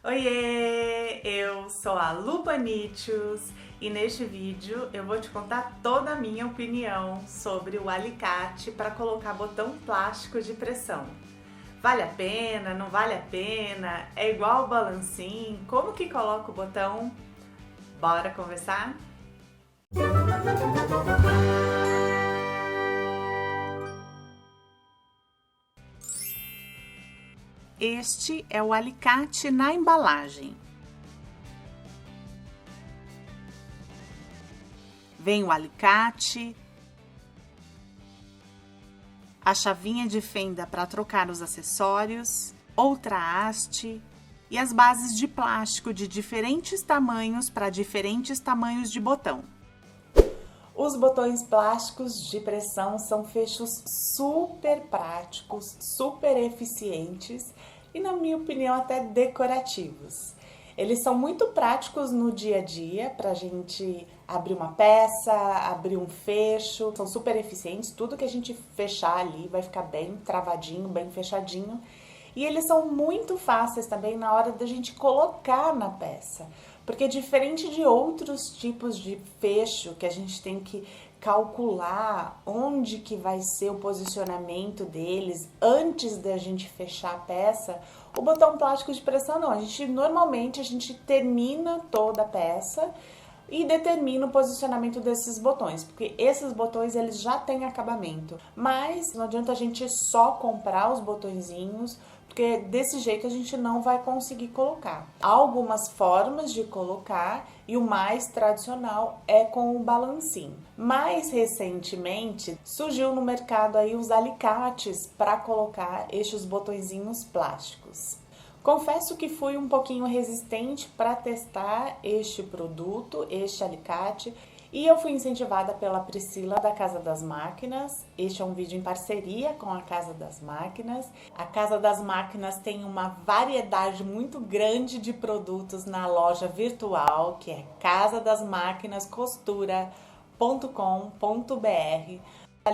Oiê, eu sou a Lu Panichos e neste vídeo eu vou te contar toda a minha opinião sobre o alicate para colocar botão plástico de pressão. Vale a pena? Não vale a pena? É igual o balancim? Como que coloca o botão? Bora conversar? Este é o alicate na embalagem. Vem o alicate, a chavinha de fenda para trocar os acessórios, outra haste e as bases de plástico de diferentes tamanhos para diferentes tamanhos de botão. Os botões plásticos de pressão são fechos super práticos, super eficientes e, na minha opinião, até decorativos. Eles são muito práticos no dia a dia para a gente abrir uma peça, abrir um fecho. São super eficientes, tudo que a gente fechar ali vai ficar bem travadinho, bem fechadinho. E eles são muito fáceis também na hora da gente colocar na peça. Porque diferente de outros tipos de fecho que a gente tem que calcular onde que vai ser o posicionamento deles antes da gente fechar a peça, o botão plástico de pressão não. Normalmente a gente termina toda a peça e determina o posicionamento desses botões, porque esses botões eles já têm acabamento, mas não adianta a gente só comprar os botõezinhos, porque desse jeito a gente não vai conseguir colocar. Há algumas formas de colocar e o mais tradicional é com o balancim. Mais recentemente surgiu no mercado aí os alicates para colocar estes botõezinhos plásticos. Confesso que fui um pouquinho resistente para testar este produto, este alicate, e eu fui incentivada pela Priscila da Casa das Máquinas. Este é um vídeo em parceria com a Casa das Máquinas. A Casa das Máquinas tem uma variedade muito grande de produtos na loja virtual, que é casadasmaquinascostura.com.br. Na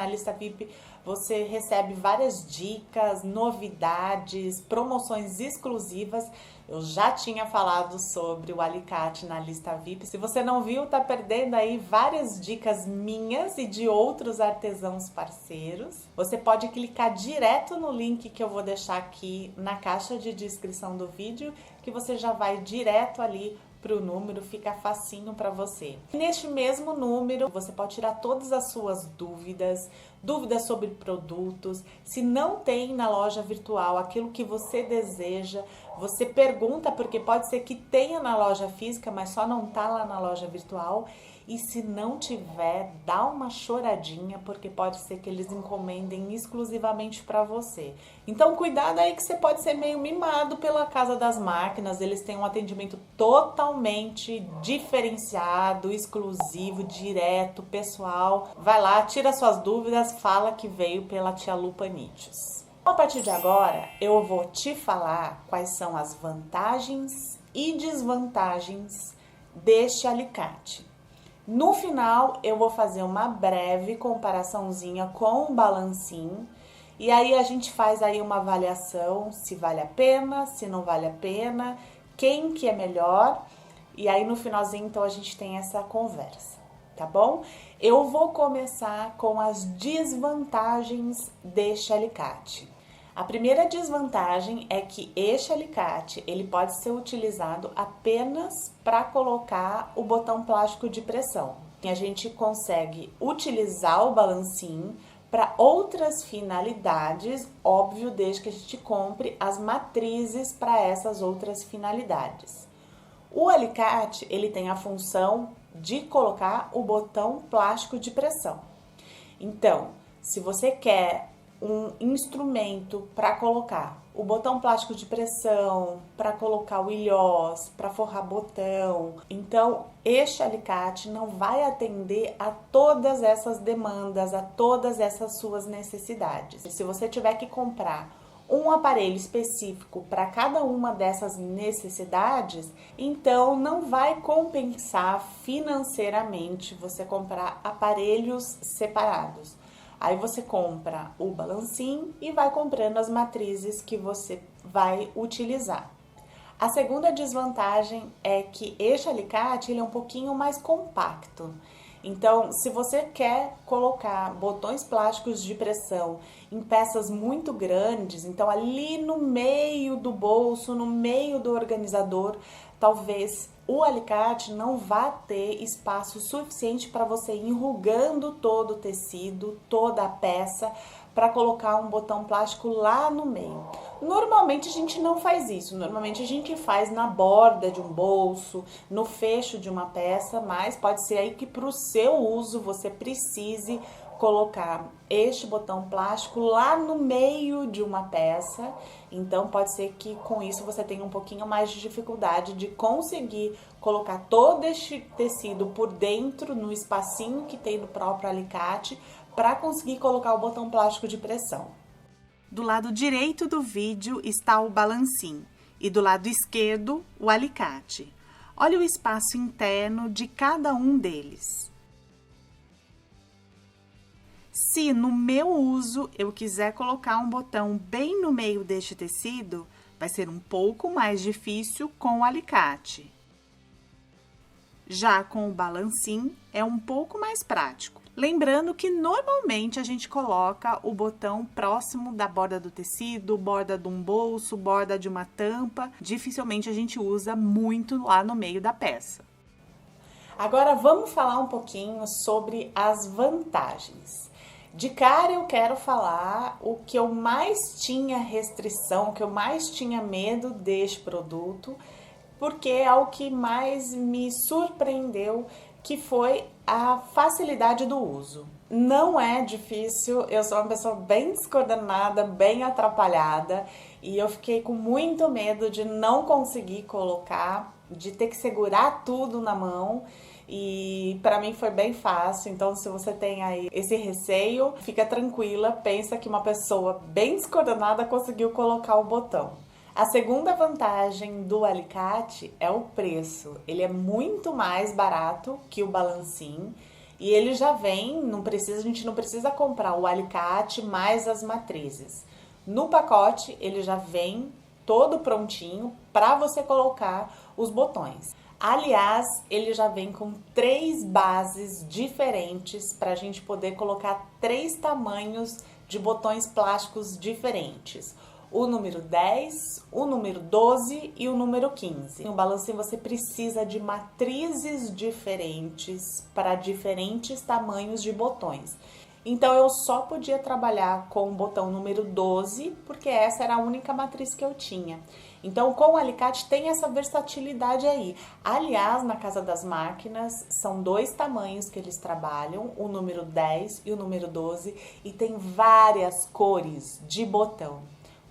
lista VIP você recebe várias dicas, novidades, promoções exclusivas. Eu já tinha falado sobre o alicate na lista VIP. Se você não viu, tá perdendo aí várias dicas minhas e de outros artesãos parceiros. Você pode clicar direto no link que eu vou deixar aqui na caixa de descrição do vídeo, que você já vai direto ali para o número, fica facinho para você. Neste mesmo número, você pode tirar todas as suas dúvidas sobre produtos. Se não tem na loja virtual aquilo que você deseja, você pergunta, porque pode ser que tenha na loja física, mas só não tá lá na loja virtual. E se não tiver, dá uma choradinha, porque pode ser que eles encomendem exclusivamente para você. Então, cuidado aí que você pode ser meio mimado pela Casa das Máquinas. Eles têm um atendimento totalmente diferenciado, exclusivo, direto, pessoal. Vai lá, tira suas dúvidas, fala que veio pela tia Lu Panichos. A partir de agora, eu vou te falar quais são as vantagens e desvantagens deste alicate. No final, eu vou fazer uma breve comparaçãozinha com o balancim e aí a gente faz aí uma avaliação se vale a pena, se não vale a pena, quem que é melhor, e aí no finalzinho então a gente tem essa conversa, tá bom? Eu vou começar com as desvantagens deste alicate. A primeira desvantagem é que este alicate ele pode ser utilizado apenas para colocar o botão plástico de pressão. A gente consegue utilizar o balancim para outras finalidades, óbvio, desde que a gente compre as matrizes para essas outras finalidades. O alicate ele tem a função de colocar o botão plástico de pressão. Então, se você quer um instrumento para colocar o botão plástico de pressão, para colocar o ilhós, para forrar botão. Então, este alicate não vai atender a todas essas demandas, a todas essas suas necessidades. Se você tiver que comprar um aparelho específico para cada uma dessas necessidades, então não vai compensar financeiramente você comprar aparelhos separados. Aí você compra o balancim e vai comprando as matrizes que você vai utilizar. A segunda desvantagem é que este alicate ele é um pouquinho mais compacto. Então, se você quer colocar botões plásticos de pressão em peças muito grandes, então ali no meio do bolso, no meio do organizador, talvez o alicate não vá ter espaço suficiente para você ir enrugando todo o tecido, toda a peça, para colocar um botão plástico lá no meio. Normalmente a gente não faz isso, normalmente a gente faz na borda de um bolso, no fecho de uma peça, mas pode ser aí que para o seu uso você precise colocar este botão plástico lá no meio de uma peça, então pode ser que com isso você tenha um pouquinho mais de dificuldade de conseguir colocar todo este tecido por dentro, no espacinho que tem no próprio alicate, para conseguir colocar o botão plástico de pressão. Do lado direito do vídeo está o balancim e do lado esquerdo o alicate. Olha o espaço interno de cada um deles. Se no meu uso eu quiser colocar um botão bem no meio deste tecido, vai ser um pouco mais difícil com o alicate. Já com o balancim é um pouco mais prático. Lembrando que normalmente a gente coloca o botão próximo da borda do tecido, borda de um bolso, borda de uma tampa. Dificilmente a gente usa muito lá no meio da peça. Agora vamos falar um pouquinho sobre as vantagens. De cara eu quero falar o que eu mais tinha restrição, o que eu mais tinha medo deste produto, porque é o que mais me surpreendeu, que foi a facilidade do uso. Não é difícil, eu sou uma pessoa bem descoordenada, bem atrapalhada, e eu fiquei com muito medo de não conseguir colocar, de ter que segurar tudo na mão, e para mim foi bem fácil. Então, se você tem aí esse receio, fica tranquila, pensa que uma pessoa bem descoordenada conseguiu colocar o botão. A segunda vantagem do alicate é o preço. Ele é muito mais barato que o balancim e ele já vem, a gente não precisa comprar o alicate mais as matrizes. No pacote ele já vem todo prontinho para você colocar os botões. Aliás, ele já vem com 3 bases diferentes para a gente poder colocar 3 tamanhos de botões plásticos diferentes. O número 10, o número 12 e o número 15. No balancim você precisa de matrizes diferentes para diferentes tamanhos de botões. Então eu só podia trabalhar com o botão número 12, porque essa era a única matriz que eu tinha. Então com o alicate tem essa versatilidade aí. Aliás, na Casa das Máquinas são 2 tamanhos que eles trabalham, o número 10 e o número 12, e tem várias cores de botão.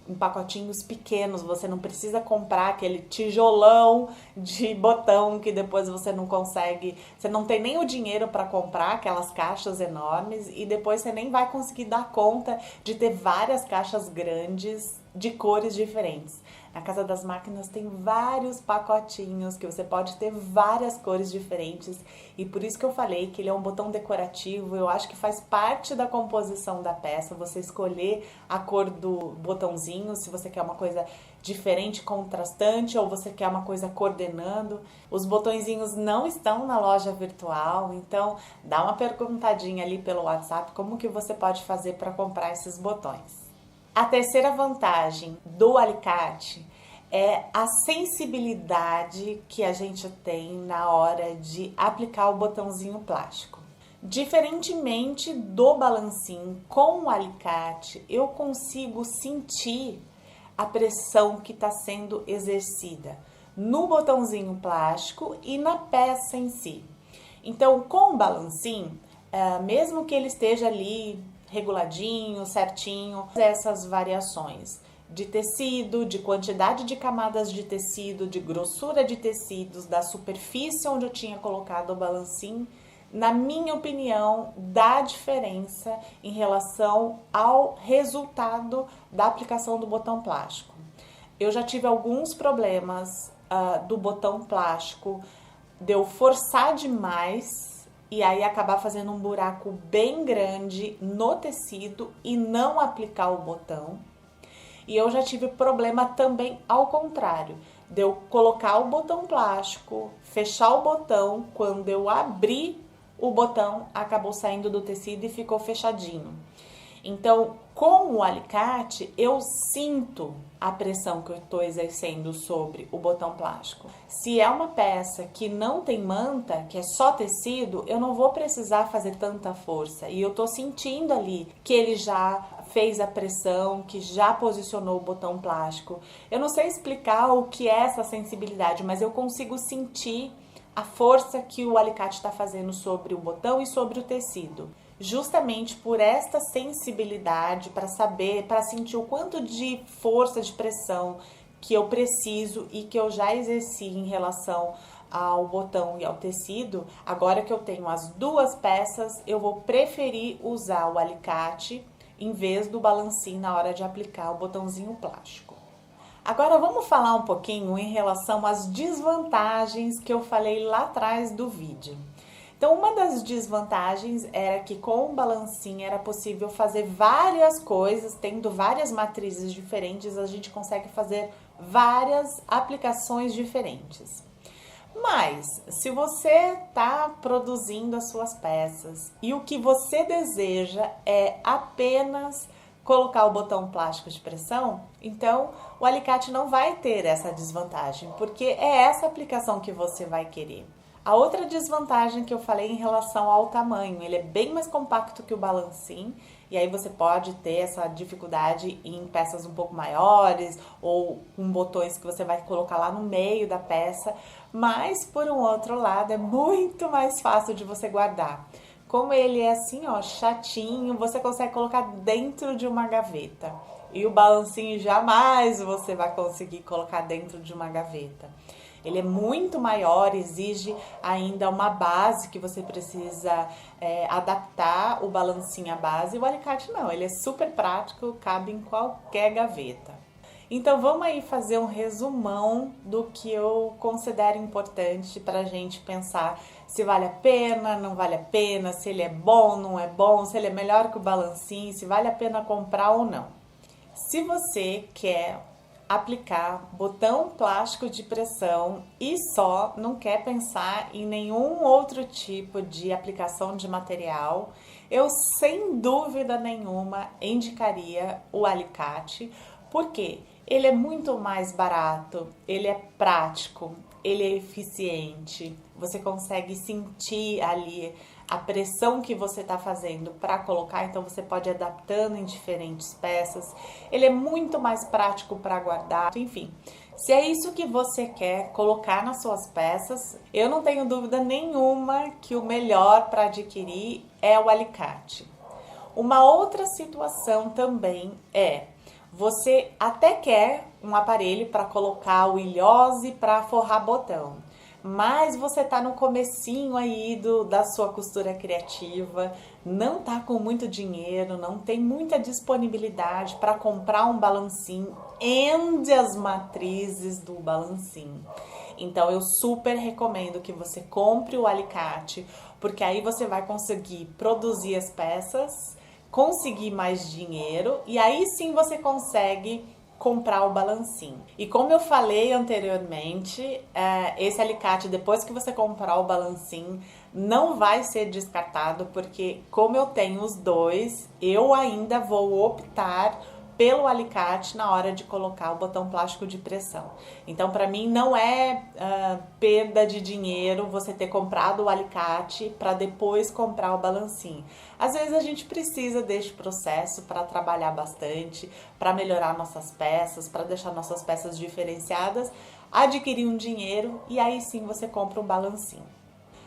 Em pacotinhos pequenos, você não precisa comprar aquele tijolão de botão que depois você não consegue, você não tem nem o dinheiro para comprar aquelas caixas enormes e depois você nem vai conseguir dar conta de ter várias caixas grandes de cores diferentes. Na Casa das Máquinas tem vários pacotinhos que você pode ter várias cores diferentes e por isso que eu falei que ele é um botão decorativo. Eu acho que faz parte da composição da peça você escolher a cor do botãozinho, se você quer uma coisa diferente, contrastante, ou você quer uma coisa coordenando. Os botõezinhos não estão na loja virtual, então dá uma perguntadinha ali pelo WhatsApp como que você pode fazer para comprar esses botões. A terceira vantagem do alicate é a sensibilidade que a gente tem na hora de aplicar o botãozinho plástico. Diferentemente do balancim, com o alicate eu consigo sentir a pressão que está sendo exercida no botãozinho plástico e na peça em si. Então, com o balancim, mesmo que ele esteja ali reguladinho, certinho, essas variações de tecido, de quantidade de camadas de tecido, de grossura de tecidos, da superfície onde eu tinha colocado o balancim, na minha opinião, dá diferença em relação ao resultado da aplicação do botão plástico. Eu já tive alguns problemas do botão plástico, de eu forçar demais e aí acabar fazendo um buraco bem grande no tecido e não aplicar o botão. E eu já tive problema também ao contrário, de eu colocar o botão plástico, fechar o botão, quando eu abri o botão, acabou saindo do tecido e ficou fechadinho. Então, com o alicate, eu sinto a pressão que eu estou exercendo sobre o botão plástico. Se é uma peça que não tem manta, que é só tecido, eu não vou precisar fazer tanta força. E eu estou sentindo ali que ele já fez a pressão, que já posicionou o botão plástico. Eu não sei explicar o que é essa sensibilidade, mas eu consigo sentir a força que o alicate está fazendo sobre o botão e sobre o tecido. Justamente por esta sensibilidade, para saber, para sentir o quanto de força de pressão que eu preciso e que eu já exerci em relação ao botão e ao tecido, agora que eu tenho as duas peças, eu vou preferir usar o alicate em vez do balancinho na hora de aplicar o botãozinho plástico. Agora vamos falar um pouquinho em relação às desvantagens que eu falei lá atrás do vídeo. Então, uma das desvantagens era que com o balancinho era possível fazer várias coisas, tendo várias matrizes diferentes, a gente consegue fazer várias aplicações diferentes. Mas, se você está produzindo as suas peças e o que você deseja é apenas colocar o botão plástico de pressão, então o alicate não vai ter essa desvantagem, porque é essa aplicação que você vai querer. A outra desvantagem que eu falei em relação ao tamanho, ele é bem mais compacto que o balancinho, e aí você pode ter essa dificuldade em peças um pouco maiores ou com botões que você vai colocar lá no meio da peça, mas por um outro lado é muito mais fácil de você guardar. Como ele é assim, ó, chatinho, você consegue colocar dentro de uma gaveta. E o balancinho jamais você vai conseguir colocar dentro de uma gaveta. Ele é muito maior, exige ainda uma base que você precisa adaptar o balancinho à base. E o alicate não, ele é super prático, cabe em qualquer gaveta. Então vamos aí fazer um resumão do que eu considero importante para a gente pensar se vale a pena, não vale a pena, se ele é bom, não é bom, se ele é melhor que o balancinho, se vale a pena comprar ou não. Se você quer aplicar botão plástico de pressão e só não quer pensar em nenhum outro tipo de aplicação de material, eu sem dúvida nenhuma indicaria o alicate, porque ele é muito mais barato, ele é prático, ele é eficiente, você consegue sentir ali a pressão que você está fazendo para colocar, então você pode ir adaptando em diferentes peças. Ele é muito mais prático para guardar, enfim. Se é isso que você quer colocar nas suas peças, eu não tenho dúvida nenhuma que o melhor para adquirir é o alicate. Uma outra situação também é, você até quer um aparelho para colocar o ilhose para forrar botão, mas você tá no comecinho aí da sua costura criativa, não tá com muito dinheiro, não tem muita disponibilidade para comprar um balancinho e as matrizes do balancinho. Então eu super recomendo que você compre o alicate, porque aí você vai conseguir produzir as peças, conseguir mais dinheiro e aí sim você consegue comprar o balancinho. E como eu falei anteriormente, esse alicate, depois que você comprar o balancinho, não vai ser descartado, porque como eu tenho os dois, eu ainda vou optar pelo alicate na hora de colocar o botão plástico de pressão. Então, para mim, não é perda de dinheiro você ter comprado o alicate para depois comprar o balancinho. Às vezes a gente precisa deste processo para trabalhar bastante, para melhorar nossas peças, para deixar nossas peças diferenciadas, adquirir um dinheiro e aí sim você compra um balancinho.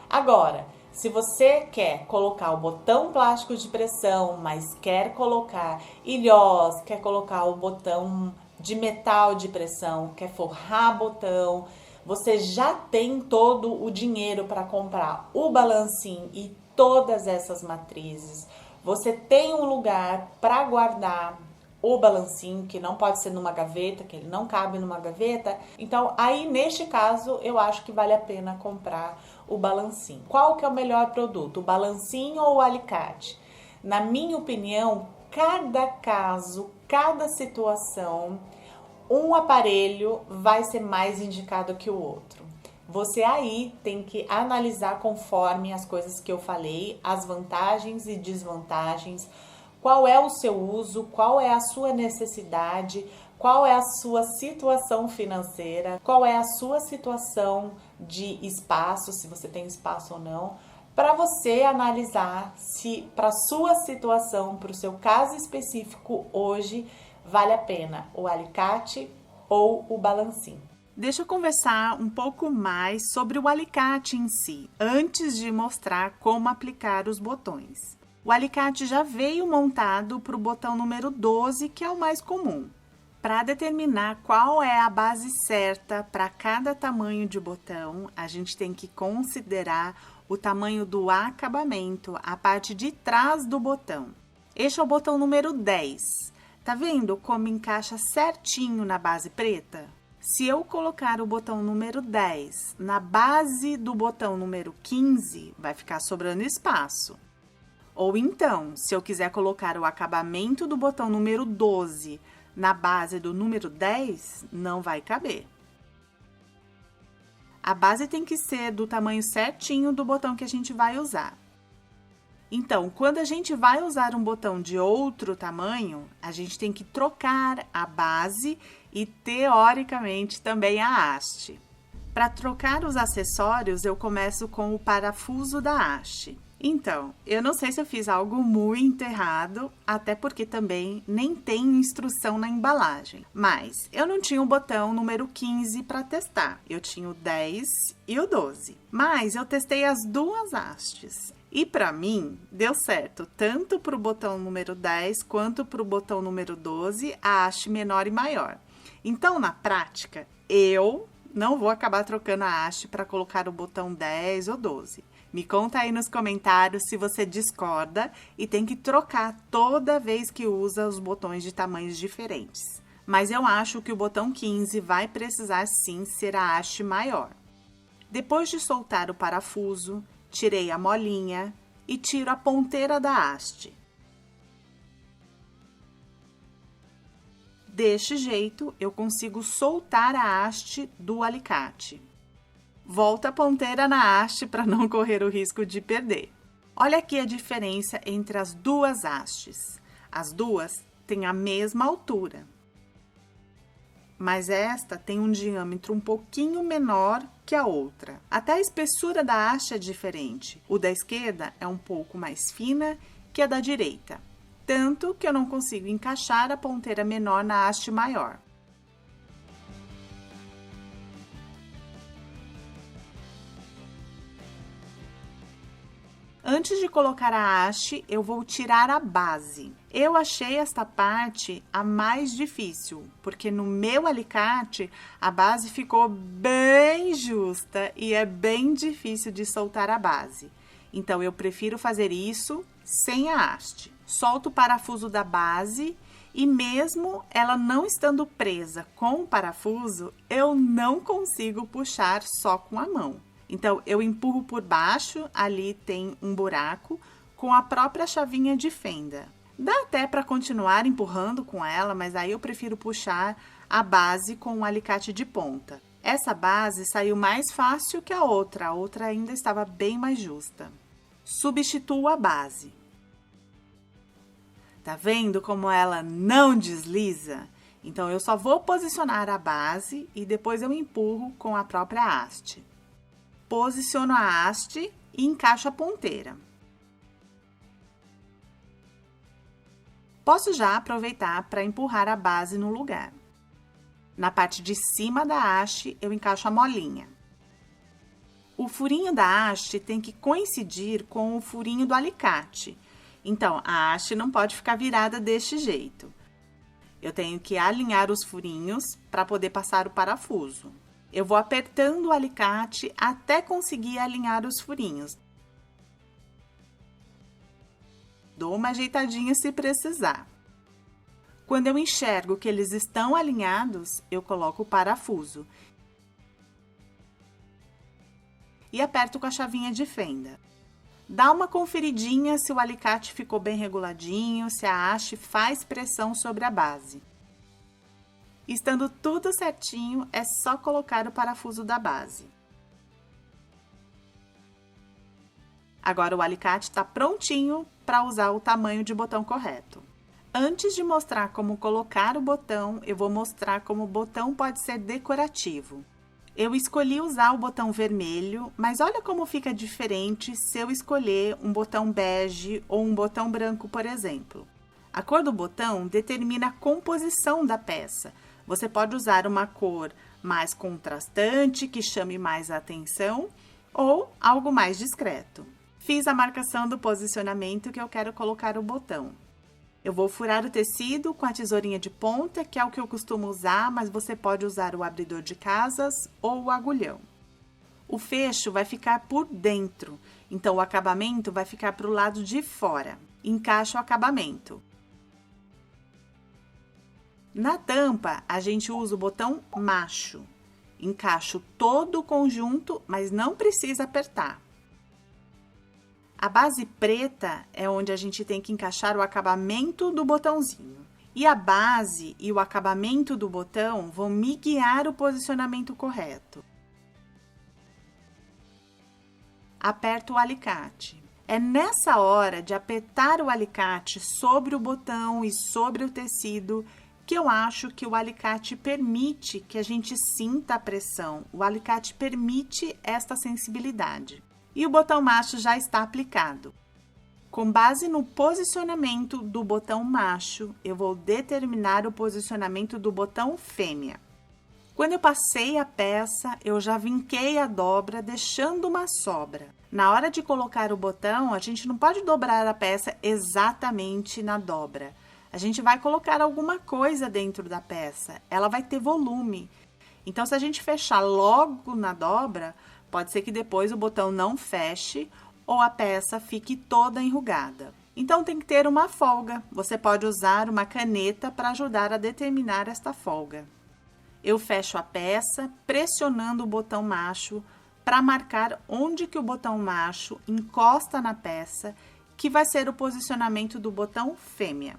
Agora, se você quer colocar o botão plástico de pressão, mas quer colocar ilhós, quer colocar o botão de metal de pressão, quer forrar botão, você já tem todo o dinheiro para comprar o balancinho e todas essas matrizes. Você tem um lugar para guardar o balancinho, que não pode ser numa gaveta, que ele não cabe numa gaveta. Então, aí neste caso, eu acho que vale a pena comprar o balancinho. Qual que é o melhor produto, o balancinho ou o alicate? Na minha opinião, cada caso, cada situação, um aparelho vai ser mais indicado que o outro. Você aí tem que analisar conforme as coisas que eu falei, as vantagens e desvantagens, qual é o seu uso, qual é a sua necessidade, qual é a sua situação financeira, qual é a sua situação de espaço, se você tem espaço ou não, para você analisar se para a sua situação, para o seu caso específico hoje, vale a pena o alicate ou o balancim. Deixa eu conversar um pouco mais sobre o alicate em si, antes de mostrar como aplicar os botões. O alicate já veio montado para o botão número 12, que é o mais comum. Para determinar qual é a base certa para cada tamanho de botão, a gente tem que considerar o tamanho do acabamento, a parte de trás do botão. Este é o botão número 10. Tá vendo como encaixa certinho na base preta? Se eu colocar o botão número 10 na base do botão número 15, vai ficar sobrando espaço. Ou então, se eu quiser colocar o acabamento do botão número 12 na base do número 10, não vai caber. A base tem que ser do tamanho certinho do botão que a gente vai usar. Então, quando a gente vai usar um botão de outro tamanho, a gente tem que trocar a base e, teoricamente, também a haste. Para trocar os acessórios, eu começo com o parafuso da haste. Então, eu não sei se eu fiz algo muito errado, até porque também nem tem instrução na embalagem. Mas eu não tinha o botão número 15 para testar, eu tinha o 10 e o 12. Mas eu testei as duas hastes. E para mim, deu certo, tanto para o botão número 10 quanto para o botão número 12, a haste menor e maior. Então, na prática, eu não vou acabar trocando a haste para colocar o botão 10 ou 12. Me conta aí nos comentários se você discorda e tem que trocar toda vez que usa os botões de tamanhos diferentes. Mas eu acho que o botão 15 vai precisar sim ser a haste maior. Depois de soltar o parafuso, tirei a molinha e tiro a ponteira da haste. Deste jeito, eu consigo soltar a haste do alicate. Volta a ponteira na haste para não correr o risco de perder. Olha aqui a diferença entre as duas hastes. As duas têm a mesma altura, mas esta tem um diâmetro um pouquinho menor que a outra. Até a espessura da haste é diferente. O da esquerda é um pouco mais fina que a da direita, tanto que eu não consigo encaixar a ponteira menor na haste maior. Antes de colocar a haste, eu vou tirar a base. Eu achei esta parte a mais difícil, porque no meu alicate a base ficou bem justa e é bem difícil de soltar a base. Então, eu prefiro fazer isso sem a haste. Solto o parafuso da base e mesmo ela não estando presa com o parafuso, eu não consigo puxar só com a mão. Então, eu empurro por baixo, ali tem um buraco, com a própria chavinha de fenda. Dá até para continuar empurrando com ela, mas aí eu prefiro puxar a base com o alicate de ponta. Essa base saiu mais fácil que a outra ainda estava bem mais justa. Substituo a base. Tá vendo como ela não desliza? Então, eu só vou posicionar a base e depois eu empurro com a própria haste. Posiciono a haste e encaixo a ponteira. Posso já aproveitar para empurrar a base no lugar. Na parte de cima da haste, eu encaixo a molinha. O furinho da haste tem que coincidir com o furinho do alicate. Então, a haste não pode ficar virada deste jeito. Eu tenho que alinhar os furinhos para poder passar o parafuso. Eu vou apertando o alicate até conseguir alinhar os furinhos. Dou uma ajeitadinha se precisar. Quando eu enxergo que eles estão alinhados, eu coloco o parafuso. E aperto com a chavinha de fenda. Dá uma conferidinha se o alicate ficou bem reguladinho, se a haste faz pressão sobre a base. Estando tudo certinho, é só colocar o parafuso da base. Agora o alicate está prontinho para usar o tamanho de botão correto. Antes de mostrar como colocar o botão, eu vou mostrar como o botão pode ser decorativo. Eu escolhi usar o botão vermelho, mas olha como fica diferente se eu escolher um botão bege ou um botão branco, por exemplo. A cor do botão determina a composição da peça. Você pode usar uma cor mais contrastante, que chame mais a atenção, ou algo mais discreto. Fiz a marcação do posicionamento que eu quero colocar o botão. Eu vou furar o tecido com a tesourinha de ponta, que é o que eu costumo usar, mas você pode usar o abridor de casas ou o agulhão. O fecho vai ficar por dentro, então o acabamento vai ficar para o lado de fora. Encaixa o acabamento. Na tampa, a gente usa o botão macho. Encaixo todo o conjunto, mas não precisa apertar. A base preta é onde a gente tem que encaixar o acabamento do botãozinho. E a base e o acabamento do botão vão me guiar o posicionamento correto. Aperto o alicate. É nessa hora de apertar o alicate sobre o botão e sobre o tecido que eu acho que o alicate permite que a gente sinta a pressão. O alicate permite esta sensibilidade. E o botão macho já está aplicado. Com base no posicionamento do botão macho, eu vou determinar o posicionamento do botão fêmea. Quando eu passei a peça, eu já vinquei a dobra, deixando uma sobra. Na hora de colocar o botão, a gente não pode dobrar a peça exatamente na dobra. A gente vai colocar alguma coisa dentro da peça, ela vai ter volume. Então, se a gente fechar logo na dobra, pode ser que depois o botão não feche ou a peça fique toda enrugada. Então, tem que ter uma folga. Você pode usar uma caneta para ajudar a determinar esta folga. Eu fecho a peça pressionando o botão macho para marcar onde que o botão macho encosta na peça, que vai ser o posicionamento do botão fêmea.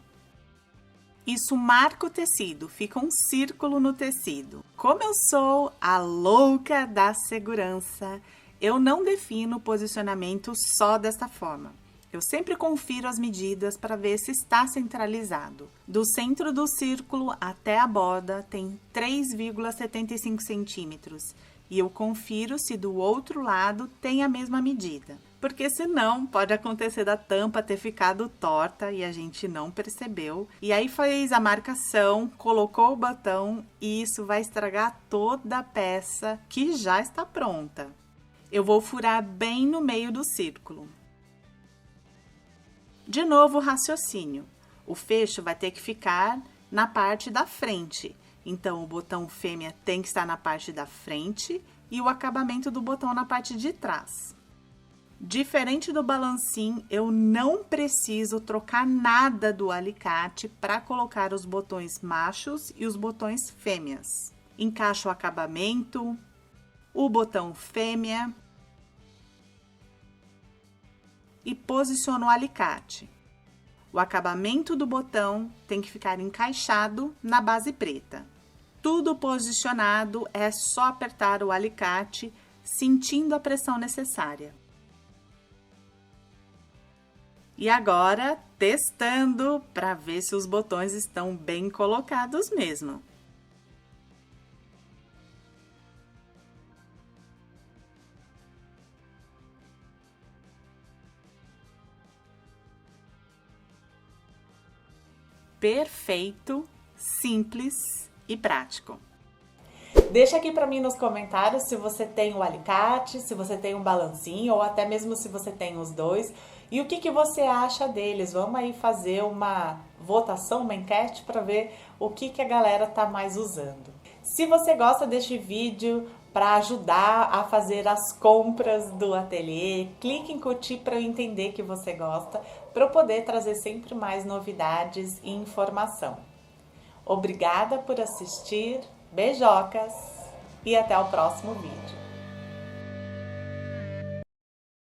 Isso marca o tecido, fica um círculo no tecido. Como eu sou a louca da segurança, eu não defino o posicionamento só desta forma. Eu sempre confiro as medidas para ver se está centralizado. Do centro do círculo até a borda tem 3,75 centímetros. E eu confiro se do outro lado tem a mesma medida. Porque senão pode acontecer da tampa ter ficado torta e a gente não percebeu. E aí fez a marcação, colocou o botão e isso vai estragar toda a peça que já está pronta. Eu vou furar bem no meio do círculo. De novo o raciocínio. O fecho vai ter que ficar na parte da frente. Então, o botão fêmea tem que estar na parte da frente e o acabamento do botão na parte de trás. Diferente do balancim, eu não preciso trocar nada do alicate para colocar os botões machos e os botões fêmeas. Encaixo o acabamento, o botão fêmea e posiciono o alicate. O acabamento do botão tem que ficar encaixado na base preta. Tudo posicionado, é só apertar o alicate, sentindo a pressão necessária. E agora, testando para ver se os botões estão bem colocados mesmo. Perfeito, simples e prático. Deixa aqui para mim nos comentários se você tem o alicate, se você tem um balancinho ou até mesmo se você tem os dois. E o que você acha deles? Vamos aí fazer uma votação, uma enquete para ver o que a galera tá mais usando. Se você gosta deste vídeo para ajudar a fazer as compras do ateliê, clique em curtir para eu entender que você gosta, para eu poder trazer sempre mais novidades e informação. Obrigada por assistir, beijocas e até o próximo vídeo.